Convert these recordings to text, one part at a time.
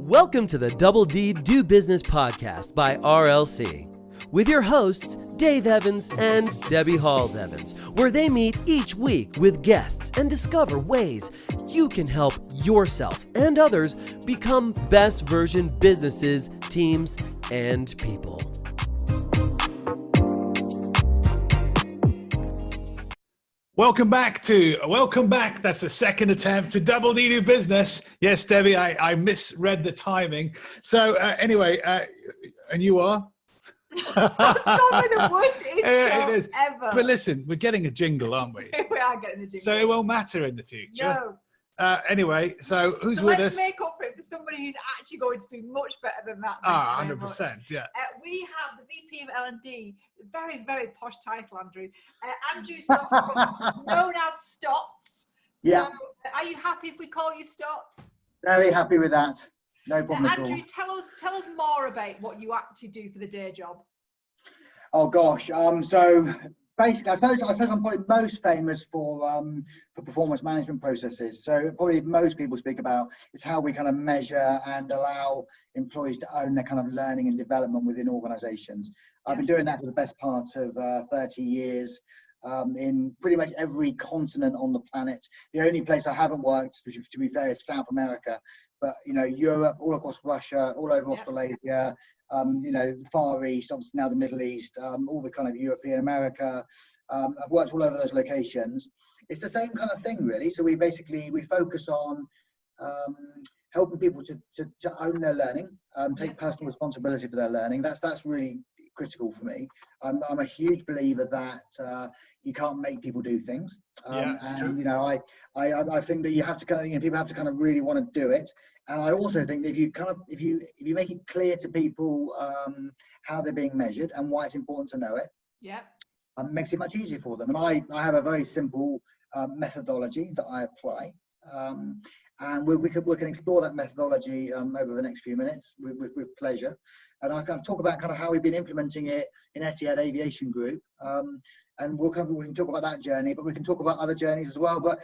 Welcome to the D Do Business podcast by RLC with your hosts Dave Evans and Debbie Halls-Evans, where they meet each week with guests and discover ways you can help yourself and others become best version businesses, teams, and people. Welcome back. That's the second attempt to D Do Business. Yes, Debbie, I misread the timing. So anyway, and you are? That's probably the worst intro it is. ever. But listen, we're getting a jingle, aren't we? We are getting a jingle. So it won't matter in the future. No. Anyway, so who's with us? Let's make up for it for somebody who's actually going to do much better than that. 100%, yeah. We have the VP of L&D, very, very posh title, Andrew. Andrew Stotts, known as Stotts. Yeah. So, are you happy if we call you Stotts? Very happy with that. No problem at all. Andrew, tell us more about what you actually do for the day job. Oh gosh. So basically, I suppose I'm probably most famous for performance management processes. So probably most people speak about it's how we kind of measure and allow employees to own their kind of learning and development within organizations. I've been doing that for the best part of 30 years. In pretty much every continent on the planet. The only place I haven't worked, which to be fair, is South America, but Europe, all across Russia, all over Australasia, Far East, obviously now the Middle East, all the kind of European America. I've worked all over those locations. It's the same kind of thing, really. So we focus on helping people to own their learning, take personal responsibility for their learning. That's really critical for me. I'm a huge believer that you can't make people do things, and I think that you have to people have to kind of really want to do it. And I also think that if you make it clear to people how they're being measured and why it's important to know it, it makes it much easier for them. And I have a very simple methodology that I apply. And we can explore that methodology over the next few minutes with pleasure. And I can talk about kind of how we've been implementing it in Etihad Aviation Group. And we can talk about that journey, but we can talk about other journeys as well. But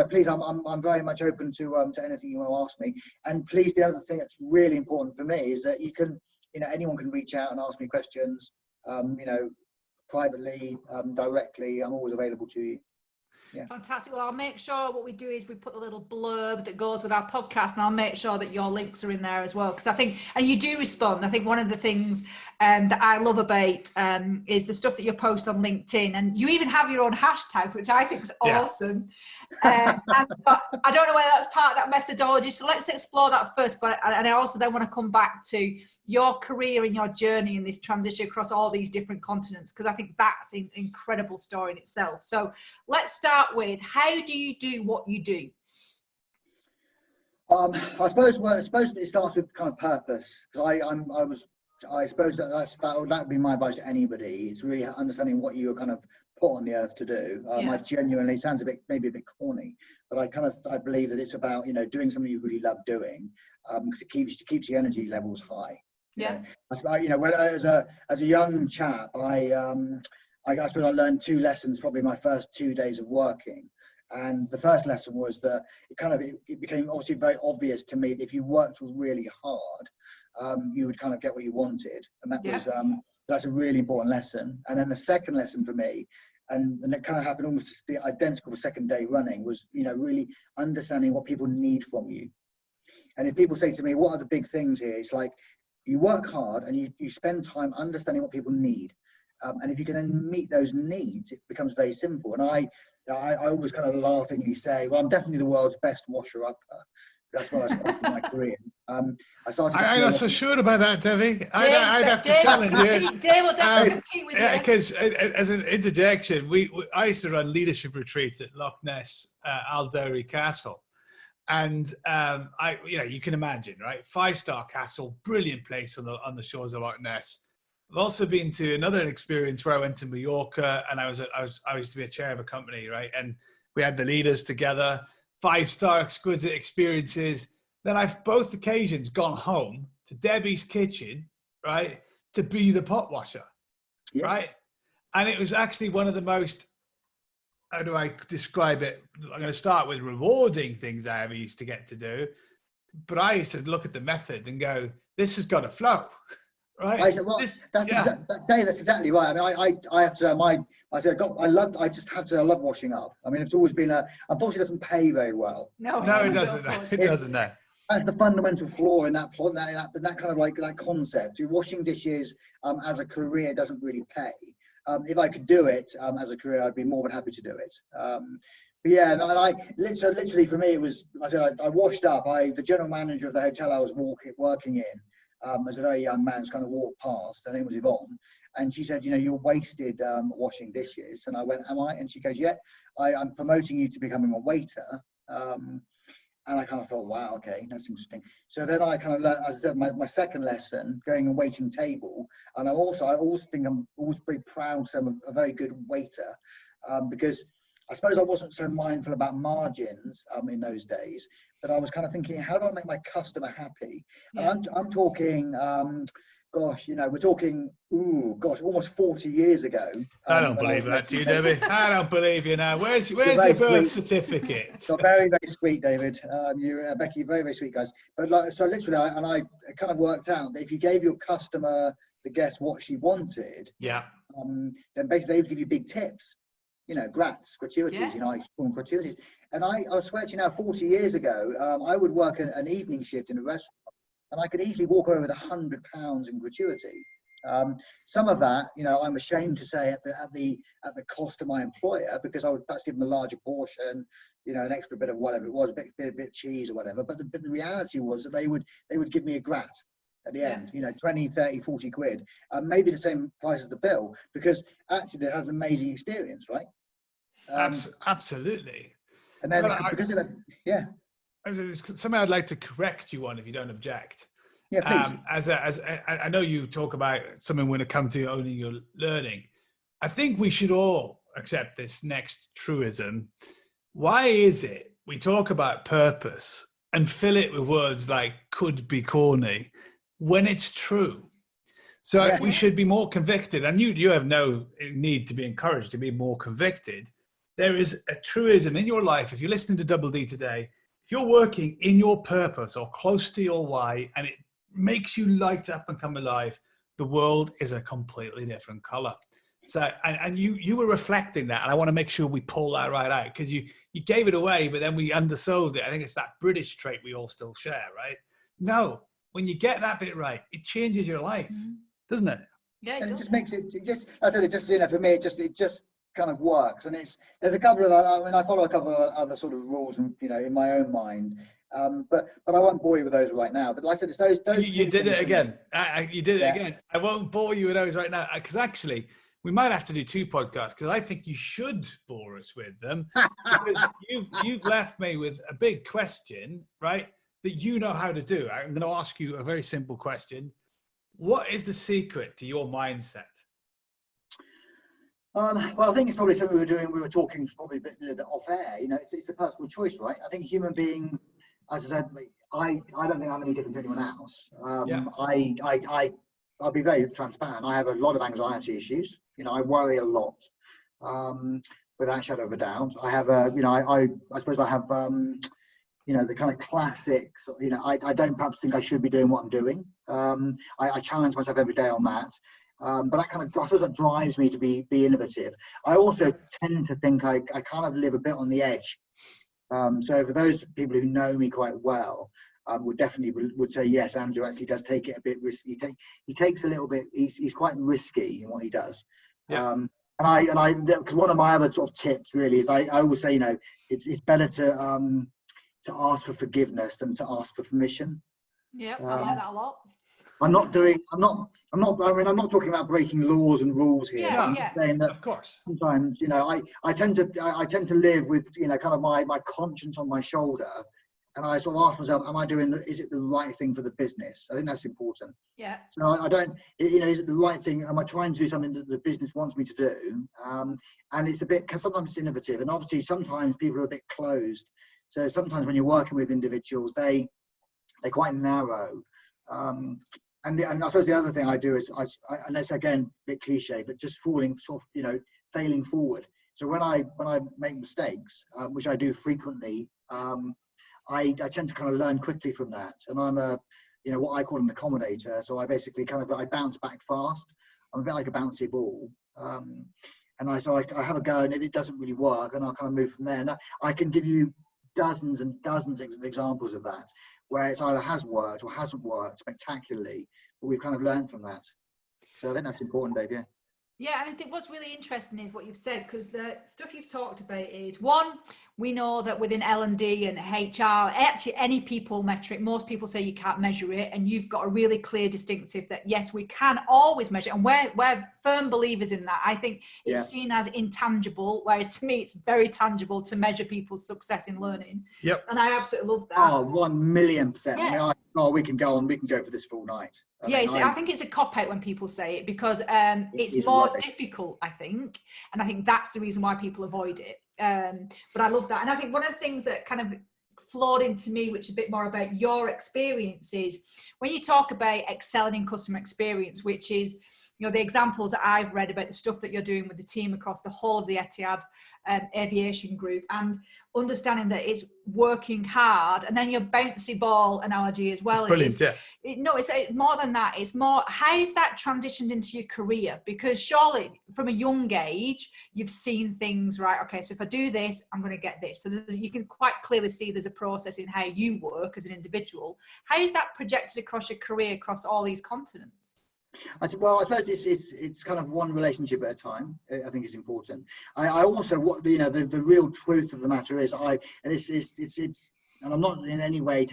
please, I'm very much open to anything you want to ask me. And please, the other thing that's really important for me is that you can, anyone can reach out and ask me questions, privately, directly. I'm always available to you. Yeah. Fantastic. Well, I'll make sure what we do is we put a little blurb that goes with our podcast, and I'll make sure that your links are in there as well, because I think, and you do respond. I think one of the things that I love about is the stuff that you post on LinkedIn, and you even have your own hashtags, which I think is awesome. But I don't know whether that's part of that methodology, so let's explore that first. And I also then want to come back to your career and your journey in this transition across all these different continents, because I think that's an incredible story in itself. So let's start with, how do you do what you do? I suppose it starts with kind of purpose, because I suppose that would be my advice to anybody. It's really understanding what you're kind of put on the earth to do. I genuinely, sounds maybe a bit corny, but I believe that it's about doing something you really love doing, because it keeps the energy levels high. When as a young chap, I suppose I learned two lessons probably my first 2 days of working. And the first lesson was that it became obviously very obvious to me that if you worked really hard, you would kind of get what you wanted. And that was that's a really important lesson. And then the second lesson for me, and it kind of happened almost the identical second day running, was really understanding what people need from you. And if people say to me, what are the big things here? It's like, you work hard and you spend time understanding what people need. And if you can then meet those needs, it becomes very simple. And I always kind of laughingly say, well, I'm definitely the world's best washer-upper. That's what I started my career. I'm not so sure about that, Debbie. I'd have to challenge you. Dave will definitely compete with you. Because as an interjection, I used to run leadership retreats at Loch Ness Alderi Castle. And you can imagine, right? 5-star castle, brilliant place on the shores of Loch Ness. I've also been to another experience where I went to Mallorca, and I used to be a chair of a company, right? And we had the leaders together, 5-star exquisite experiences. Then I've both occasions gone home to Debbie's kitchen, right, to be the pot washer, right? And it was actually one of the most, how do I describe it? I'm going to start with rewarding things I ever used to get to do. But I used to look at the method and go, this has got to flow, right? I said, well, Dave, that's exactly right. I mean, I have to, I love washing up. I mean, it's always been unfortunately it doesn't pay very well. No, it doesn't. It doesn't, no. That's the fundamental flaw in that kind of like that concept. Washing dishes as a career doesn't really pay. If I could do it as a career, I'd be more than happy to do it. But yeah, and I literally for me, it was, I washed up. The general manager of the hotel I was working in, as a very young man, just kind of walked past. Her name was Yvonne, and she said, you're wasted washing dishes. And I went, am I? And she goes, yeah, I'm promoting you to becoming a waiter. And I kind of thought, wow, okay, that's interesting. So then I kind of learned, I did my second lesson, going and waiting table. And I also think I'm always very proud to I'm a very good waiter, because I suppose I wasn't so mindful about margins in those days, but I was kind of thinking, how do I make my customer happy? Yeah. And I'm talking, we're talking, almost 40 years ago. I don't believe that, do you, Debbie? I don't believe you now. Where's your birth certificate? So very, very sweet, David. You're Becky, very, very sweet guys. But so literally, I kind of worked out that if you gave your customer, the guest, what she wanted, then basically they would give you big tips. Gratuities, I call them gratuities. And I swear to you now, 40 years ago, I would work an evening shift in a restaurant, and I could easily walk away with £100 in gratuity. Some of that, I'm ashamed to say at the cost of my employer, because I would perhaps give them a larger portion, an extra bit of whatever it was, a bit of cheese or whatever. But the reality was that they would give me a grat at the end, 20, 30, 40 quid, maybe the same price as the bill, because actually they had an amazing experience, right? Absolutely. And then because of that, there's something I'd like to correct you on, if you don't object. Yeah, please. As I know you talk about something when it comes to owning your learning. I think we should all accept this next truism. Why is it we talk about purpose and fill it with words like could be corny when it's true? So we should be more convicted, and you have no need to be encouraged to be more convicted. There is a truism in your life. If you're listening to Double D today, if you're working in your purpose or close to your why, and it makes you light up and come alive, the world is a completely different color. So, and you were reflecting that, and I want to make sure we pull that right out, because you gave it away, but then we undersold it. I think it's that British trait we all still share, right? No, when you get that bit right, it changes your life, doesn't it? Yeah, it just makes it just. I said it just, for me, it just kind of works, and there's a couple of, I follow a couple of other sort of rules, and in my own mind. But I won't bore you with those right now. But like I said, it's those. You did it again. You did it again. I won't bore you with those right now, because actually we might have to do 2 podcasts, because I think you should bore us with them. Because you've left me with a big question, right? That you know how to do. I'm going to ask you a very simple question. What is the secret to your mindset? Well, I think it's probably something we were talking probably a bit off air. It's a personal choice, right? I think a human being, as I said, I don't think I'm any different to anyone else. I'll be very transparent. I have a lot of anxiety issues. I worry a lot, without a shadow of a doubt. I have I suppose I have, the kind of classics. I don't perhaps think I should be doing what I'm doing. I challenge myself every day on that. But I suppose that drives me to be innovative. I also tend to think I kind of live a bit on the edge. So for those people who know me quite well, would definitely say yes, Andrew actually does take it a bit risky. He takes a little bit. He's quite risky in what he does. Yeah. And because one of my other sort of tips really is I always say it's better to ask for forgiveness than to ask for permission. Yeah, I like that a lot. I'm not talking about breaking laws and rules here. Yeah, I'm just saying that of course. Sometimes, I tend to live with, kind of my conscience on my shoulder, and I sort of ask myself, is it the right thing for the business? I think that's important. Yeah. So I don't, is it the right thing? Am I trying to do something that the business wants me to do? And it's a bit, because sometimes it's innovative, and obviously sometimes people are a bit closed. So sometimes when you're working with individuals, they're quite narrow. And I suppose the other thing I do is, and it's again a bit cliche, but just failing forward. So when I make mistakes, which I do frequently, I tend to kind of learn quickly from that. And I'm what I call an accommodator. So I basically I bounce back fast. I'm a bit like a bouncy ball. And I have a go, and if it doesn't really work, and I'll kind of move from there. And I can give you dozens and dozens of examples of that, where it's either has worked or hasn't worked spectacularly, but we've kind of learned from that. So I think that's important, Dave. Yeah. Yeah, and I think what's really interesting is what you've said, because the stuff you've talked about is, one, we know that within L&D and HR, actually any people metric, most people say you can't measure it, and you've got a really clear distinctive that, yes, we can always measure, and we're firm believers in that. I think it's seen as intangible, whereas to me, it's very tangible to measure people's success in learning. Yep. And I absolutely love that. Oh, 1,000,000%. Yeah. I mean, we can go for this full night. I think it's a cop-out when people say it, because it's more rubbish. difficult, I think, and I think that's the reason why people avoid it. But I love that, and I think one of the things that kind of flowed into me, which is a bit more about your experiences, when you talk about excelling in customer experience, which is, you know, the examples that I've read about the stuff that you're doing with the team across the whole of the Etihad aviation group, and understanding that it's working hard, and then your bouncy ball analogy as well. It's brilliant, It's more than that. It's more, how's that transitioned into your career? Because surely from a young age, you've seen things, right? Okay, so if I do this, I'm going to get this. So you can quite clearly see there's a process in how you work as an individual. How is that projected across your career, across all these continents? I suppose it's kind of one relationship at a time. I think it's important. I also, the real truth of the matter is, and I'm not in any way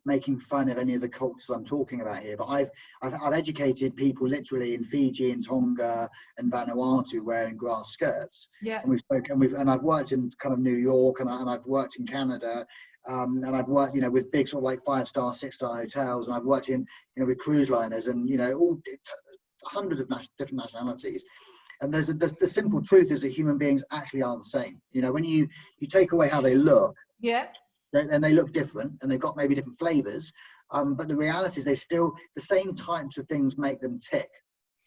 making fun of any of the cultures I'm talking about here, but I've educated people literally in Fiji and Tonga and Vanuatu wearing grass skirts. Yeah. And I've worked in kind of New York, and I've worked in Canada. And I've worked, with big sort of like 5-star, 6-star hotels, and I've worked in, with cruise liners, and all hundreds of different nationalities. And the simple truth is that human beings actually are the same. When you take away how they look, and they look different, and they've got maybe different flavors, but the reality is the same types of things make them tick.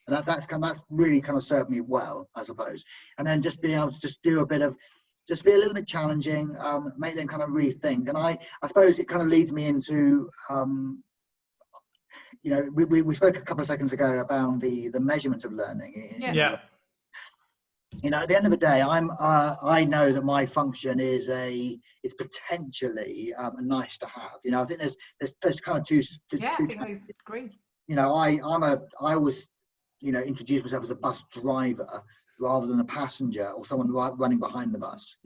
And that's really kind of served me well, I suppose. And then just being able to just do a bit of, just be a little bit challenging, make them kind of rethink. And I suppose it kind of leads me into, we spoke a couple of seconds ago about the measurement of learning. Yeah. At the end of the day, I know that my function is potentially a nice to have. I think there's kind of two. I think I agree. I always, introduce myself as a bus driver rather than a passenger or someone running behind the bus.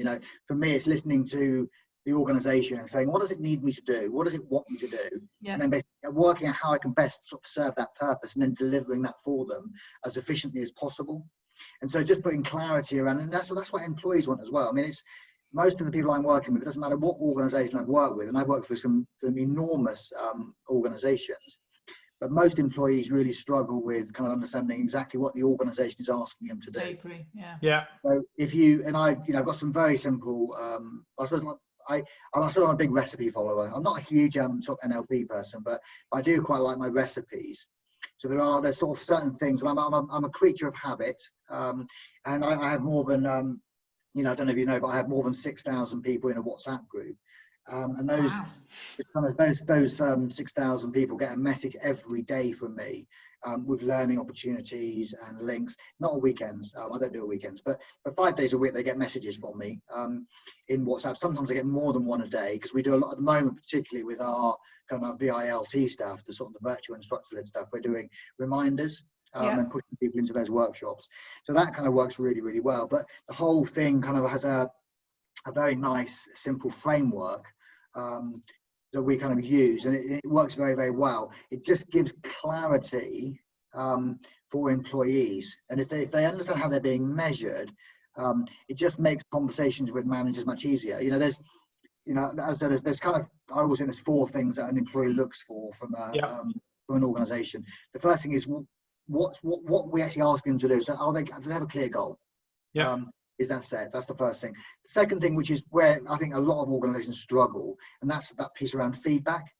For me, it's listening to the organization and saying, what does it need me to do? What does it want me to do? Yeah. And then basically working out how I can best sort of serve that purpose, and then delivering that for them as efficiently as possible. And so just putting clarity around, and that's what employees want as well. I mean, it's most of the people I'm working with, it doesn't matter what organization I've worked with, and I've worked for some enormous organizations, but most employees really struggle with kind of understanding exactly what the organization is asking them to do. I agree. Yeah. So I've got some very simple, I suppose I'm a big recipe follower. I'm not a huge sort of NLP person, but I do quite like my recipes. So there's sort of certain things, and I'm a creature of habit, and I have more than I don't know if you know, but I have more than 6,000 people in a WhatsApp group, and those 6,000 people get a message every day from me with learning opportunities and links. Not on weekends. I don't do it weekends, but 5 days a week they get messages from me in WhatsApp. Sometimes I get more than one a day, because we do a lot at the moment, particularly with our kind of VILT staff, the sort of the virtual instructor-led stuff. We're doing reminders and pushing people into those workshops. So that kind of works really, really well. But the whole thing kind of has a very nice, simple framework that we kind of use, and it works very, very well. It just gives clarity for employees, and if they understand how they're being measured, it just makes conversations with managers much easier. There's kind of, I always think there's 4 things that an employee looks for from an organization. The first thing is what we actually ask them to do. So do they have a clear goal? Is that set? That's the first thing. The second thing, which is where I think a lot of organizations struggle, and that's that piece around feedback.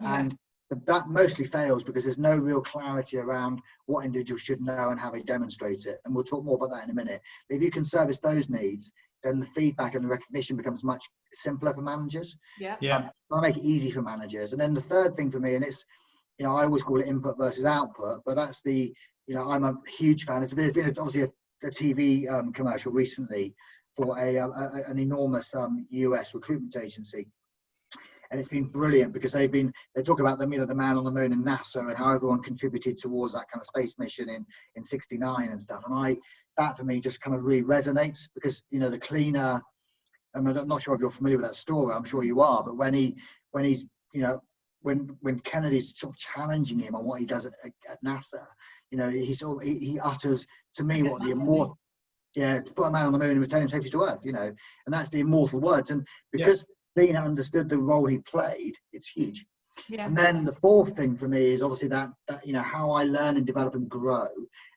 And that mostly fails because there's no real clarity around what individuals should know and how they demonstrate it. And we'll talk more about that in a minute. But if you can service those needs, then the feedback and the recognition becomes much simpler for managers. Yeah. I make it easy for managers. And then the third thing for me, and it's, I always call it input versus output, but that's I'm a huge fan. There's been obviously a TV commercial recently for an enormous US recruitment agency. And it's been brilliant because they talk about the man on the moon in NASA and how everyone contributed towards that kind of space mission in '69 and stuff. And that for me just kind of really resonates because, the cleaner, I'm not sure if you're familiar with that story, I'm sure you are, but when Kennedy's sort of challenging him on what he does at NASA, he utters to me what the immortal, to put a man on the moon and return him safely to Earth, and that's the immortal words. And because Lena understood the role he played, it's huge. Yeah. And then the fourth thing for me is obviously that how I learn and develop and grow,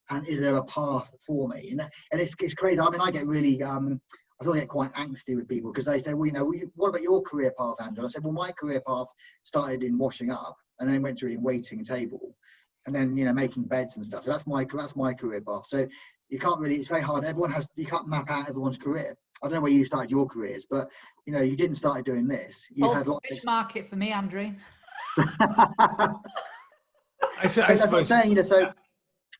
and is there a path for me? And it's crazy. I mean, I get really I sort of get quite angsty with people because they say, well, what about your career path, Andrew? And I said, well, my career path started in washing up and then went to in waiting table and then, making beds and stuff. So that's my career path. So you can't really, it's very hard. You can't map out everyone's career. I don't know where you started your careers, but, you didn't start doing this. You had lots of market for me, Andrew. That's what I'm saying, so,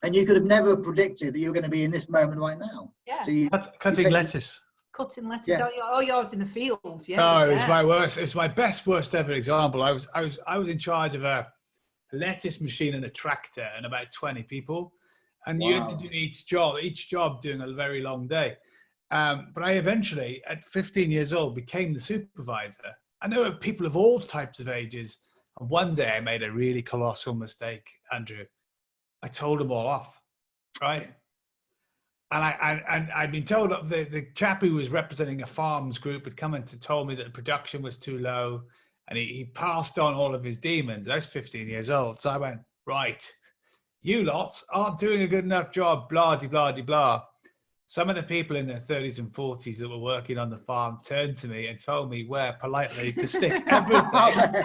and you could have never predicted that you were going to be in this moment right now. Yeah. So cutting lettuce. Cutting lettuce. Yeah. All yours in the fields. Yeah. Oh, it was my worst. It's my worst ever example. I was in charge of a lettuce machine and a tractor and about 20 people, and you had to do each job doing a very long day. But I eventually, at 15 years old, became the supervisor. And there were people of all types of ages. And one day I made a really colossal mistake, Andrew. I told them all off, right? And I'd been told the chap who was representing a farms group had come in to told me that the production was too low, and he passed on all of his demons. I was 15 years old, so I went, right, you lots aren't doing a good enough job, blah de blah de blah. Some of the people in their 30s and 40s that were working on the farm turned to me and told me where politely to stick everything.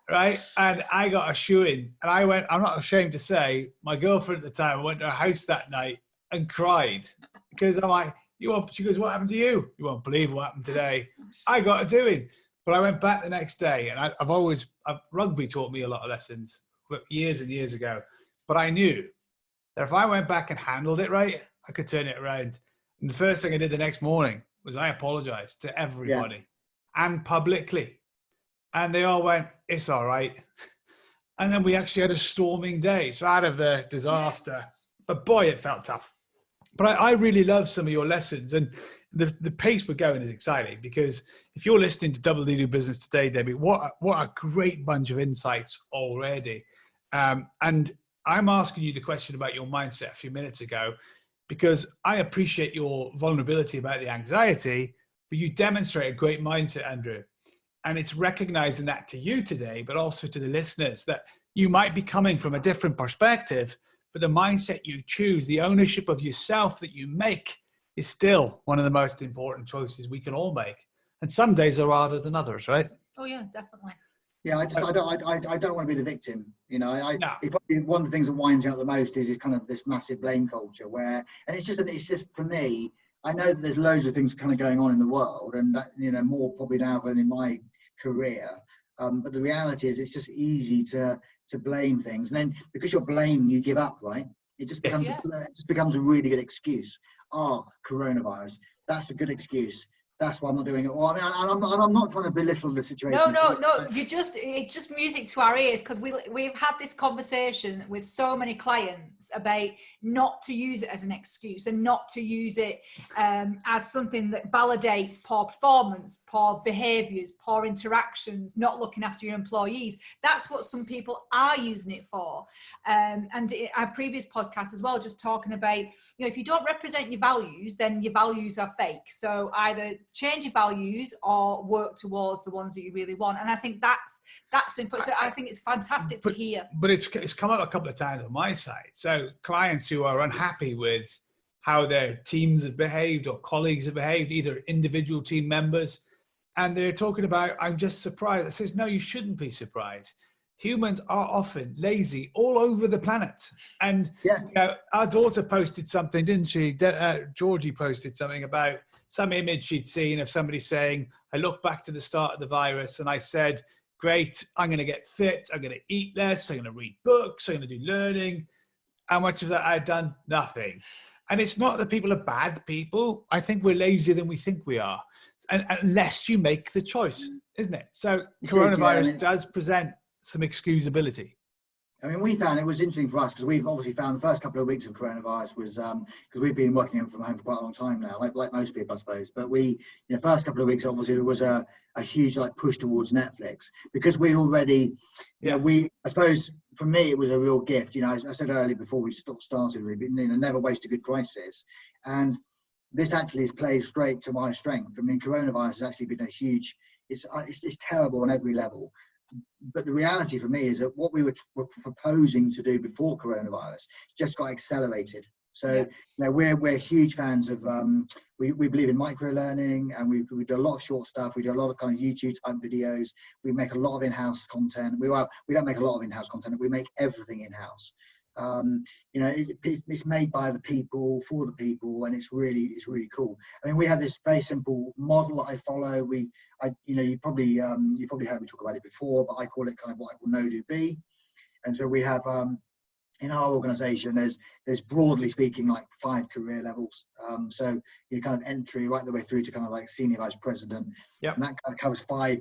Right, and I got a shoe-in, and I went. I'm not ashamed to say, my girlfriend at the time, I went to her house that night and cried because I'm like, she goes, what happened to you? You won't believe what happened today. I got a doing. But I went back the next day, and rugby taught me a lot of lessons years and years ago. But I knew that if I went back and handled it right, I could turn it around. And the first thing I did the next morning was I apologized to everybody and publicly. And they all went, it's all right. And then we actually had a storming day. So out of the disaster, but boy, it felt tough. But I really love some of your lessons, and the pace we're going is exciting because if you're listening to Double D Do Business today, Debbie, what a great bunch of insights already. And I'm asking you the question about your mindset a few minutes ago, because I appreciate your vulnerability about the anxiety, but you demonstrate a great mindset, Andrew. And it's recognizing that to you today, but also to the listeners, that you might be coming from a different perspective, but the mindset you choose, the ownership of yourself that you make, is still one of the most important choices we can all make. And some days are harder than others, right? Oh yeah, definitely. Yeah, I don't want to be the victim. Probably one of the things that winds me up the most is kind of this massive blame culture and it's just for me, I know that there's loads of things kind of going on in the world, and that, more probably now than in my career. But the reality is it's just easy to blame things. And then because you're blamed, you give up, right? It just becomes a really good excuse. Oh, coronavirus. That's a good excuse. That's why I'm not doing it. Or, I'm not trying to belittle the situation. No. It's just music to our ears, because we've had this conversation with so many clients about not to use it as an excuse and not to use it as something that validates poor performance, poor behaviours, poor interactions, not looking after your employees. That's what some people are using it for. And our previous podcast as well, just talking about, if you don't represent your values, then your values are fake. So either change your values or work towards the ones that you really want. And I think that's important. So I think it's fantastic to hear. But it's come up a couple of times on my side. So clients who are unhappy with how their teams have behaved or colleagues have behaved, either individual team members, and they're talking about, I'm just surprised. I says, no, you shouldn't be surprised. Humans are often lazy all over the planet. And our daughter posted something, didn't she? Georgie posted something about some image she'd seen of somebody saying, I look back to the start of the virus and I said, great, I'm going to get fit, I'm going to eat less, I'm going to read books, I'm going to do learning. How much of that I had done? Nothing. And it's not that people are bad people. I think we're lazier than we think we are. And unless you make the choice, isn't it? So coronavirus does present some excusability. I mean, we found it was interesting for us because we've obviously found the first couple of weeks of coronavirus was because we've been working from home for quite a long time now, like most people, I suppose. But first couple of weeks, obviously, there was a huge push towards Netflix because we'd already, I suppose for me, it was a real gift. I said earlier before we started, never waste a good crisis. And this actually plays straight to my strength. I mean, coronavirus has actually been a huge, it's terrible on every level. But the reality for me is that what we were proposing to do before coronavirus just got accelerated. So we're huge fans of we believe in micro learning, and we do a lot of short stuff. We do a lot of kind of YouTube type videos. We make a lot of in-house content. We don't make a lot of in-house content. We make everything in-house. It's made by the people for the people, and it's really cool. I mean, we have this very simple model that I follow. You probably heard me talk about it before, but I call it kind of what I call know, do, be. And so we have in our organization, there's broadly speaking 5 career levels. So you kind of entry right the way through to kind of like senior vice president. And that kind of covers five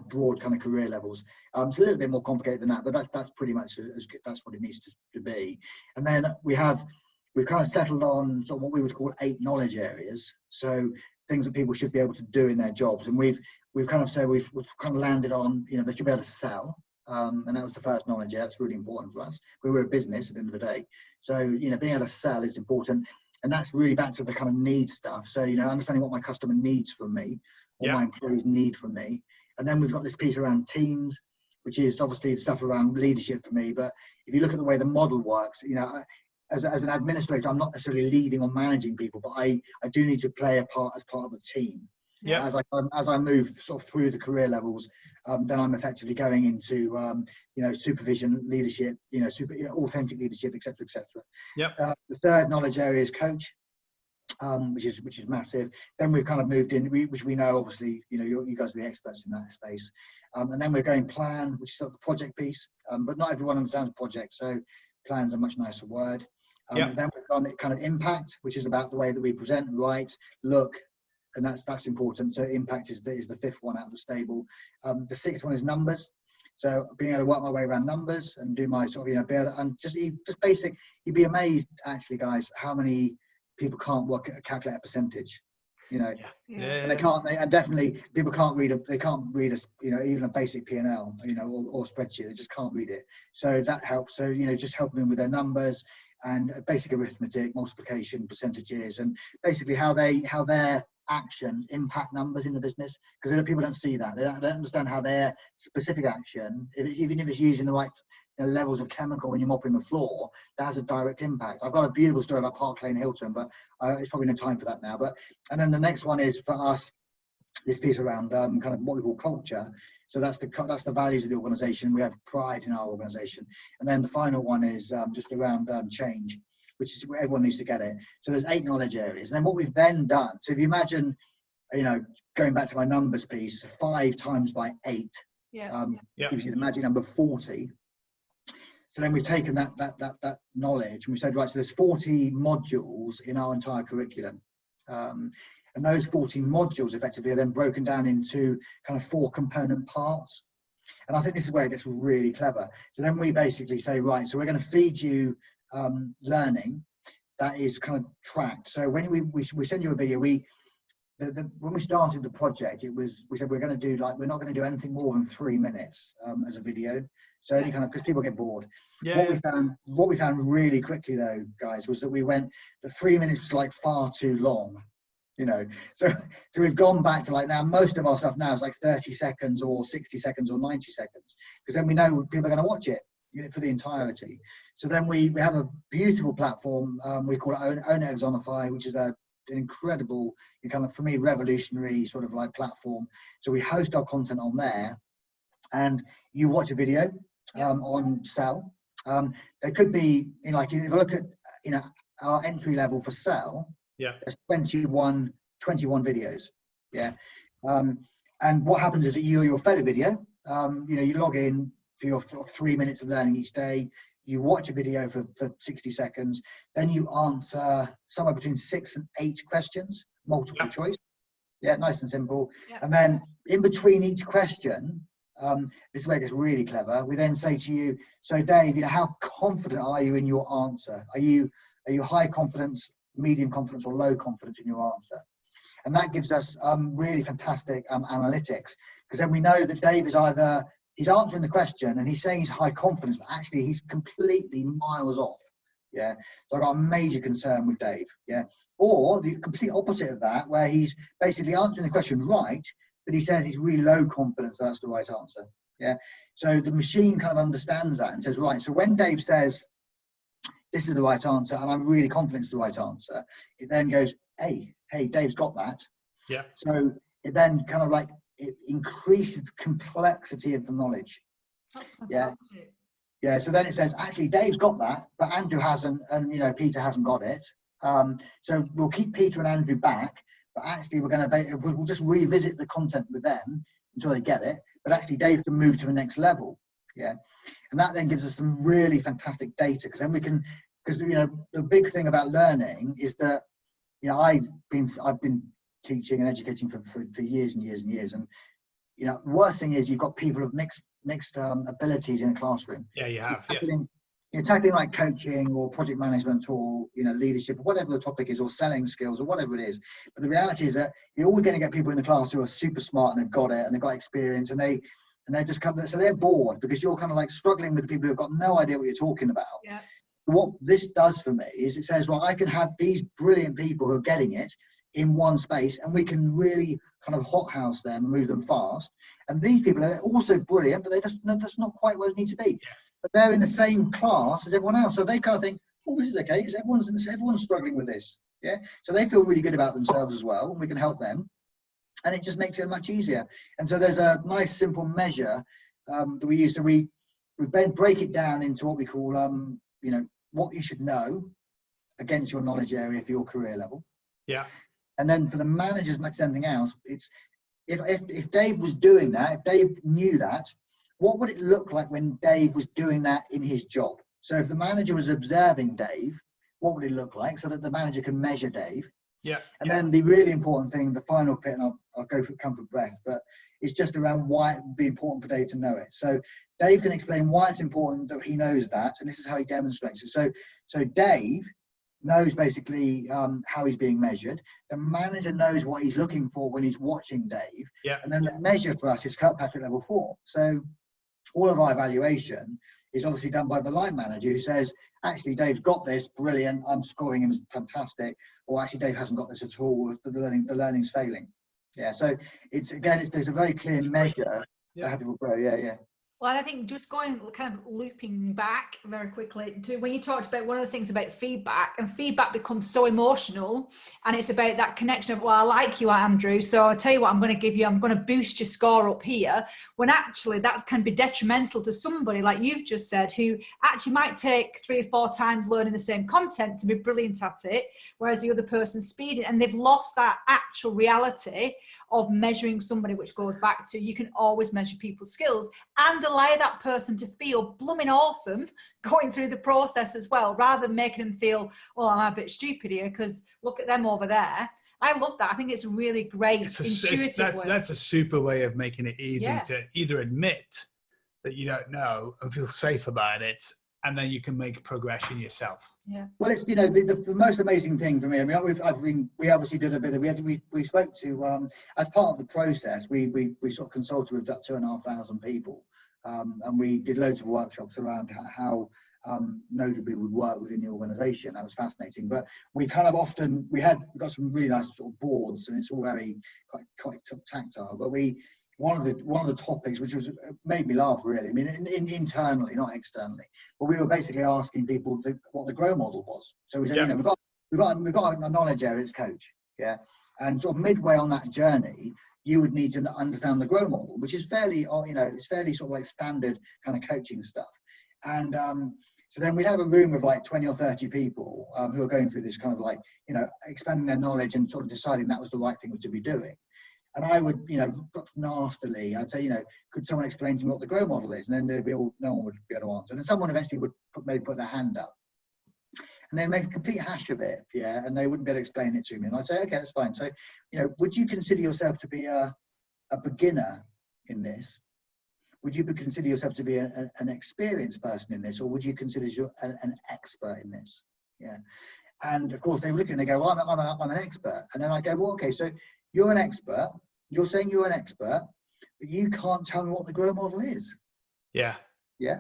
broad kind of career levels. It's a little bit more complicated than that, but that's pretty much as good. That's what it needs to be. And then we've kind of settled on sort of what we would call 8 knowledge areas. So things that people should be able to do in their jobs. And we've kind of said we've kind of landed on, they should be able to sell. And that was the first knowledge area. That's really important for us. We're a business at the end of the day. So, being able to sell is important. And that's really back to the kind of need stuff. So, understanding what my customer needs from me, what my employees need from me. And then we've got this piece around teams, which is obviously stuff around leadership for me. But if you look at the way the model works, as an administrator, I'm not necessarily leading or managing people, but I do need to play a part as part of a team. As I move sort of through the career levels, then I'm effectively going into supervision, leadership, authentic leadership, etc., etc. The third knowledge area is coach. Which is massive. Then we've kind of moved in, which we know obviously, you guys are the experts in that space. And then we're going plan, which is sort of the project piece. But not everyone understands project, so plan's a much nicer word. And then we've gone kind of impact, which is about the way that we present, write, look, and that's important. So impact is the 5th one out of the stable. The 6th one is numbers. So being able to work my way around numbers and do my sort of, be able to, and just basic. You'd be amazed actually, guys, how many people can't calculate a percentage, and they can't. And definitely, people can't read even a basic P&L, or spreadsheet. They just can't read it. So that helps. So just helping them with their numbers and basic arithmetic, multiplication, percentages, and basically how their actions impact numbers in the business. Because people don't see that. They don't understand how their specific action, even if it's using the right levels of chemical when you're mopping the floor, that has a direct impact. I've got a beautiful story about Park Lane Hilton, but it's probably no time for that now. And then the next one is for us, this piece around kind of what we call culture. So that's the values of the organisation. We have pride in our organisation. And then the final one is just around change, which is everyone needs to get it. So there's 8 knowledge areas. And then what we've then done, so if you imagine, going back to my numbers piece, 5 times by 8 gives you the magic number 40. So then we've taken that knowledge and we said, right, so there's 40 modules in our entire curriculum. And those 40 modules effectively are then broken down into kind of 4 component parts. And I think this is where it gets really clever. So then we basically say, right, so we're going to feed you learning that is kind of tracked. So when we send you a video, when we started the project, we said we're going to do we're not going to do anything more than 3 minutes as a video. So any kind of, because people get bored. What we found really quickly though, guys, was that the 3 minutes was far too long. So we've gone back to now most of our stuff now is 30 seconds or 60 seconds or 90 seconds, because then we know people are going to watch it for the entirety. So then we have a beautiful platform, we call it Own It Exonify, which is an incredible, kind of, for me, revolutionary sort of platform. So we host our content on there and you watch a video on sell. There could be, if you look at our entry level for sell, there's 21 21 videos. Yeah. And what happens is that you're fed a video. You log in for your 3 minutes of learning each day. You watch a video for 60 seconds. Then you answer somewhere between 6 and 8 questions, multiple choice. Yeah, nice and simple. And then in between each question, this is where it gets really clever. We then say to you, so Dave, how confident are you in your answer? Are you high confidence, medium confidence, or low confidence in your answer? And that gives us really fantastic analytics, because then we know that Dave is either he's answering the question and he's saying he's high confidence, but actually he's completely miles off. Yeah, so I've got a major concern with Dave. Yeah, or the complete opposite of that, where he's basically answering the question right, but he says he's really low confidence that's the right answer. Yeah, so the machine kind of understands that and says, right, so when Dave says this is the right answer and I'm really confident it's the right answer, it then goes, hey, Dave's got that. Yeah. So it then kind of like it increases the complexity of the knowledge. That's fantastic. Yeah. So then it says, actually, Dave's got that, but Andrew hasn't, and Peter hasn't got it. So we'll keep Peter and Andrew back, but actually we'll just revisit the content with them until they get it. But actually, Dave can move to the next level. Yeah, and that then gives us some really fantastic data, because then we can, because the big thing about learning is that I've been teaching and educating for years and years and years, and the worst thing is you've got people of mixed abilities in a classroom. Yeah, you have. Tackling like coaching or project management or leadership or whatever the topic is, or selling skills or whatever it is. But the reality is that you're always going to get people in the class who are super smart and they've got it and they've got experience, and they just come, so they're bored because you're kind of like struggling with the people who've got no idea what you're talking about. Yeah. What this does for me is it says, well, I can have these brilliant people who are getting it in one space, and we can really kind of hothouse them and move them fast. And these people are also brilliant, but they're just not quite where they need to be. But they're in the same class as everyone else, so they kind of think, oh, this is okay, because everyone's struggling with this. Yeah, so they feel really good about themselves as well, and we can help them, and it just makes it much easier. And so there's a nice simple measure that we use. So we break it down into what we call what you should know against your knowledge area for your career level. Yeah. And then for the managers, much as anything else, it's if Dave was doing that, if Dave knew that, what would it look like when Dave was doing that in his job? So if the manager was observing Dave, what would it look like, so that the manager can measure Dave? Yeah. And then the really important thing, the final bit, and I'll come for breath, but it's just around why it would be important for Dave to know it. So Dave can explain why it's important that he knows that, and this is how he demonstrates it. So Dave knows basically how he's being measured. The manager knows what he's looking for when he's watching Dave. Yeah. And then the measure for us is Kirkpatrick level 4. So all of our evaluation is obviously done by the line manager, who says, actually, Dave's got this, brilliant, I'm scoring him fantastic, or actually Dave hasn't got this at all, the learning's failing. Yeah, so there's a very clear measure that how people grow. Yeah. Well, I think just going kind of looping back very quickly to when you talked about one of the things about feedback, and feedback becomes so emotional, and it's about that connection of, well, I like you, Andrew, so I'll tell you what I'm going to give you, I'm going to boost your score up here, when actually that can be detrimental to somebody like you've just said, who actually might take 3 or 4 times learning the same content to be brilliant at it, whereas the other person's speeding, and they've lost that actual reality of measuring somebody, which goes back to, you can always measure people's skills and allow that person to feel blooming awesome going through the process as well, rather than making them feel, well, I'm a bit stupid here because look at them over there. I love that. I think it's a really great, intuitive way. That's a super way of making it easy to either admit that you don't know and feel safe about it, and then you can make progression yourself. Yeah. Well, it's the most amazing thing for me. I mean, we obviously did a bit of we spoke to as part of the process. We sort of consulted with 2,500 people, and we did loads of workshops around how Notably would work within the organisation. That was fascinating. But we kind of we got some really nice sort of boards, and it's all very quite tactile. But one of the topics, which made me laugh really, I mean, internally, not externally, but we were basically asking people what the grow model was. So we said, we've got a knowledge area as coach, yeah, and sort of midway on that journey, you would need to understand the grow model, which is fairly, it's fairly sort of like standard kind of coaching stuff. And So then we'd have a room of like 20 or 30 people who are going through this kind of like, expanding their knowledge and sort of deciding that was the right thing to be doing. And I would, nastily, I'd say, could someone explain to me what the grow model is? And then there'd be no one would be able to answer. And then someone eventually would maybe put their hand up. And they'd make a complete hash of it, and they wouldn't be able to explain it to me. And I'd say, okay, that's fine. So, would you consider yourself to be a beginner in this? Would you consider yourself to be an experienced person in this, or would you consider yourself an expert in this? Yeah. And of course, they look and they go, well, I'm an expert. And then I go, well, okay, so you're an expert. You're saying you're an expert, but you can't tell me what the grow model is. Yeah. Yeah.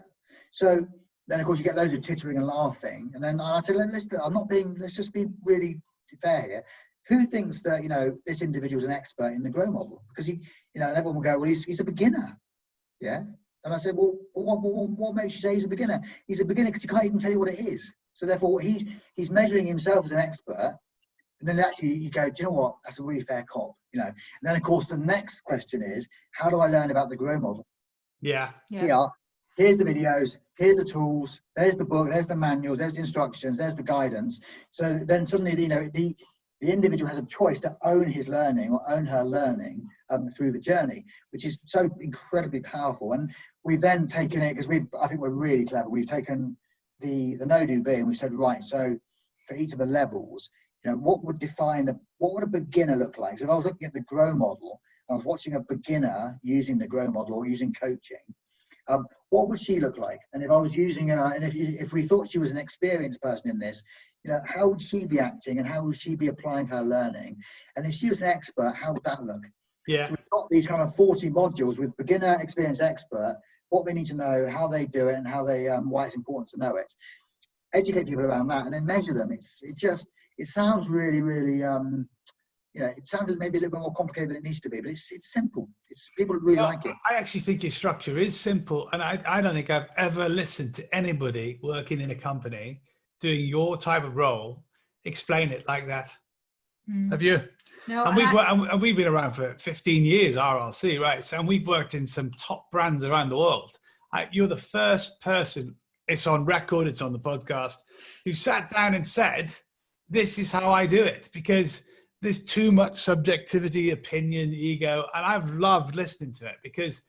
So then, of course, you get loads of tittering and laughing. And then I say, let's just be really fair here. Who thinks that, this individual's an expert in the grow model? Because and everyone will go, well, he's a beginner. Yeah. And I said, well, what makes you say he's a beginner? He's a beginner because he can't even tell you what it is. So therefore, he's measuring himself as an expert. And then actually you go, do you know what? That's a really fair cop, And then, of course, the next question is, how do I learn about the grow model? Yeah. Here's the videos, here's the tools, there's the book, there's the manuals, there's the instructions, there's the guidance. So then suddenly, the individual has a choice to own his learning or own her learning through the journey, which is so incredibly powerful. And we've then taken it, because I think we're really clever. We've taken the No Do Be and we said, right, so for each of the levels, what would a beginner look like? So if I was looking at the grow model, I was watching a beginner using the grow model or using coaching, what would she look like? And if I was using her, and if we thought she was an experienced person in this, how would she be acting and how would she be applying her learning? And if she was an expert, how would that look? Yeah. So we've got these kind of 40 modules with beginner, experienced, expert, what they need to know, how they do it, and how they why it's important to know it. Educate people around that, and then measure them. It sounds really, really, it sounds maybe a little bit more complicated than it needs to be, but it's simple. People really like it. I actually think your structure is simple, and I don't think I've ever listened to anybody working in a company doing your type of role explain it like that. Have you? No. And we've been around for 15 years, RLC, right? So, and we've worked in some top brands around the world. You're the first person, it's on record, it's on the podcast, who sat down and said, this is how I do it, because there's too much subjectivity, opinion, ego, and I've loved listening to it, because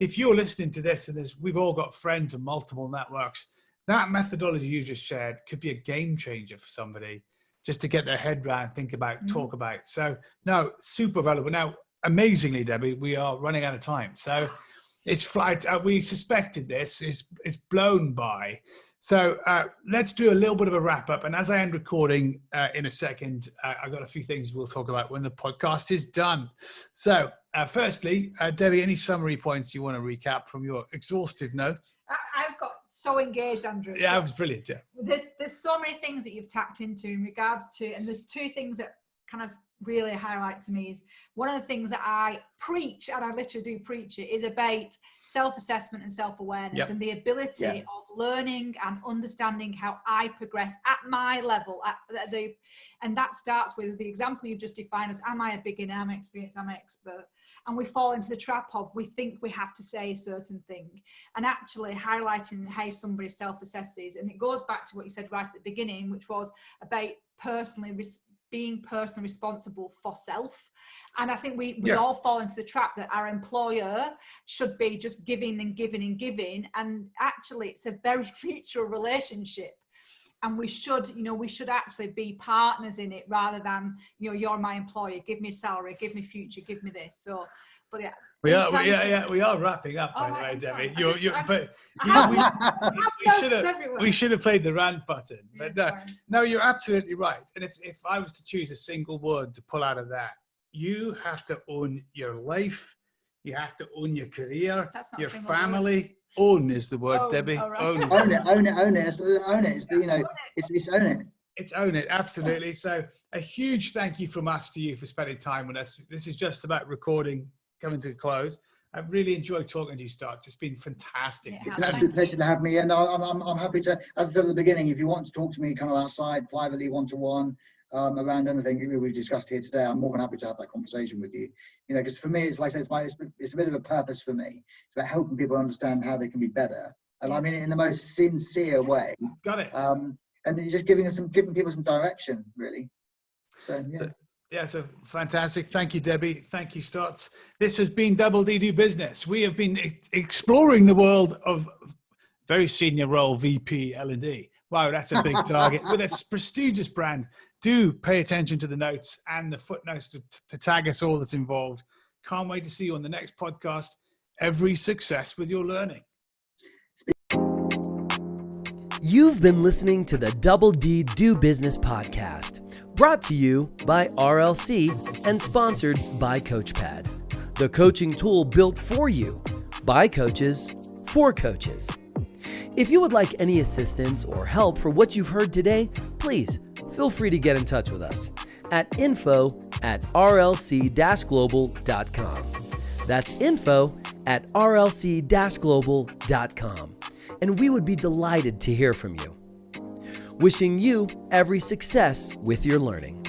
if you're listening to this and we've all got friends and multiple networks, that methodology you just shared could be a game changer for somebody just to get their head around, think about, talk about. So no, super valuable. Now, amazingly, Debbie, we are running out of time. So it's flight. We suspected this is blown by. So let's do a little bit of a wrap up. And as I end recording in a second, I've got a few things we'll talk about when the podcast is done. So firstly, Debbie, any summary points you want to recap from your exhaustive notes? I've got so engaged, Andrew. Yeah, that was brilliant. Yeah. There's so many things that you've tapped into in regards to, and there's two things that kind of really highlight to me is one of the things that I preach, and I literally do preach it, is about self-assessment and self-awareness and the ability of learning and understanding how I progress at my level, and that starts with the example you've just defined as, am I a beginner, am I experienced, am I expert? And we fall into the trap of, we think we have to say a certain thing, and actually highlighting how somebody self-assesses. And it goes back to what you said right at the beginning, which was about being personally responsible for self. And I think we all fall into the trap that our employer should be just giving and giving and giving. And actually it's a very mutual relationship. And we should actually be partners in it rather than, you're my employer, give me a salary, give me future, give me this. So, but yeah. We are wrapping up, by the way, Debbie. We should have played the rant button. But no, you're absolutely right. And if I was to choose a single word to pull out of that, you have to own your life. You have to own your career, your family. Word. Own is the word, Debbie. Right. Own it. Own it. Own it. It's own it. It's own it. Absolutely. So a huge thank you from us to you for spending time with us. This is just about recording coming to a close. I've really enjoyed talking to you, Starks. It's been fantastic. It's an absolute pleasure to have me, and I'm happy to, as I said at the beginning, if you want to talk to me kind of outside, privately, one-to-one, around anything we discussed here today, I'm more than happy to have that conversation with you. Because for me, it's like I said, it's a bit of a purpose for me. It's about helping people understand how they can be better and I mean it in the most sincere way. Got it. And you're just giving people some direction, really. So yeah. Yeah, so fantastic. Thank you, Debbie. Thank you, Stotts. This has been Double D Do Business. We have been exploring the world of very senior role VP L&D. Wow, that's a big target. With a prestigious brand, do pay attention to the notes and the footnotes to tag us all that's involved. Can't wait to see you on the next podcast. Every success with your learning. You've been listening to the Double D Do Business podcast, brought to you by RLC and sponsored by CoachPad, the coaching tool built for you, by coaches, for coaches. If you would like any assistance or help for what you've heard today, please feel free to get in touch with us at info@rlc-global.com. That's info@rlc-global.com. And we would be delighted to hear from you. Wishing you every success with your learning.